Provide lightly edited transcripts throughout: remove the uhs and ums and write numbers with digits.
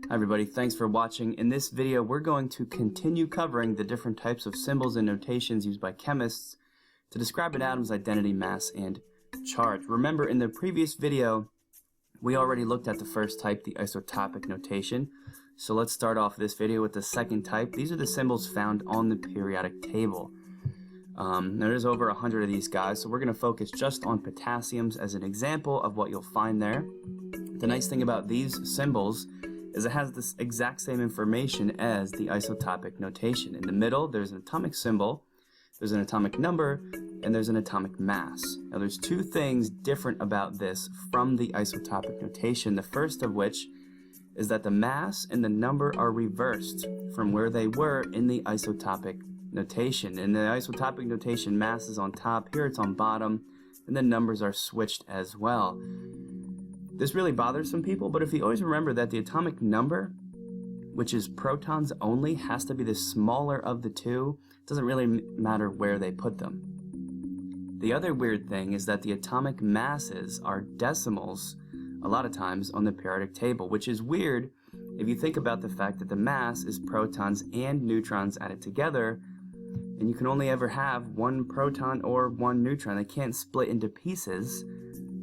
Hi everybody, thanks for watching. In this video, we're going to continue covering the different types of symbols and notations used by chemists to describe an atom's identity, mass, and charge. Remember, in the previous video, we already looked at the first type, the isotopic notation. So let's start off this video with the second type. These are the symbols found on the periodic table. There's over 100 of these guys, so we're going to focus just on potassiums as an example of what you'll find there. The nice thing about these symbols is it has this exact same information as the isotopic notation. In the middle, there's an atomic symbol, there's an atomic number, and there's an atomic mass. Now there's two things different about this from the isotopic notation. The first of which is that the mass and the number are reversed from where they were in the isotopic notation. In the isotopic notation, mass is on top, here it's on bottom, and the numbers are switched as well. This really bothers some people, but if you always remember that the atomic number, which is protons only, has to be the smaller of the two, it doesn't really matter where they put them. The other weird thing is that the atomic masses are decimals a lot of times on the periodic table, which is weird if you think about the fact that the mass is protons and neutrons added together, and you can only ever have one proton or one neutron. They can't split into pieces.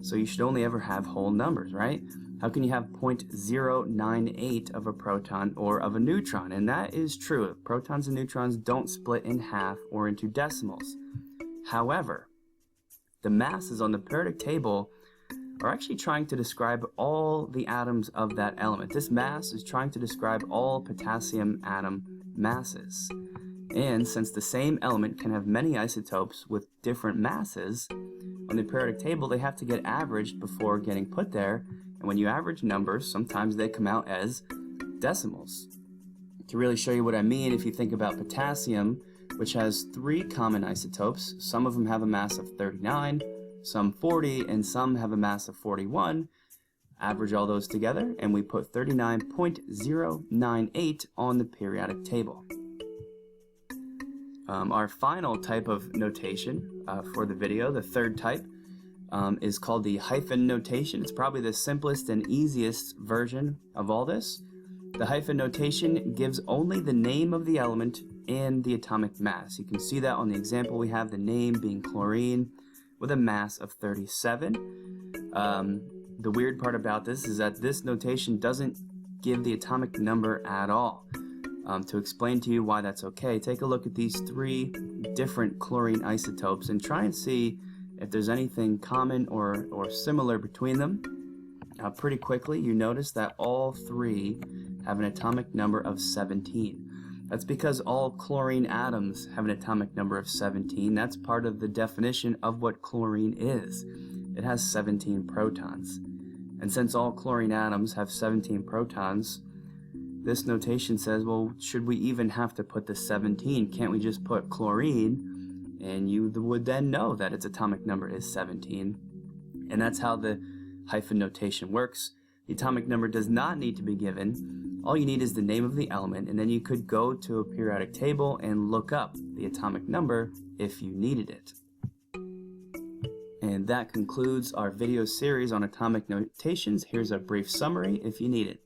So you should only ever have whole numbers, right? How can you have 0.098 of a proton or of a neutron? And that is true. Protons and neutrons don't split in half or into decimals. However, the masses on the periodic table are actually trying to describe all the atoms of that element. This mass is trying to describe all potassium atom masses. And since the same element can have many isotopes with different masses, on the periodic table, they have to get averaged before getting put there, and when you average numbers, sometimes they come out as decimals. To really show you what I mean, if you think about potassium, which has 3 common isotopes, some of them have a mass of 39, some 40, and some have a mass of 41, average all those together, and we put 39.098 on the periodic table. Our final type of notation for the video, the third type, is called the hyphen notation. It's probably the simplest and easiest version of all this. The hyphen notation gives only the name of the element and the atomic mass. You can see that on the example we have, the name being chlorine with a mass of 37. The weird part about this is that this notation doesn't give the atomic number at all. To explain to you why that's okay, take a look at these 3 different chlorine isotopes and try and see if there's anything common or similar between them. Pretty quickly, you notice that all 3 have an atomic number of 17. That's because all chlorine atoms have an atomic number of 17. That's part of the definition of what chlorine is. It has 17 protons. And since all chlorine atoms have 17 protons, this notation says, well, should we even have to put the 17? Can't we just put chlorine? And you would then know that its atomic number is 17. And that's how the hyphen notation works. The atomic number does not need to be given. All you need is the name of the element, and then you could go to a periodic table and look up the atomic number if you needed it. And that concludes our video series on atomic notations. Here's a brief summary if you need it.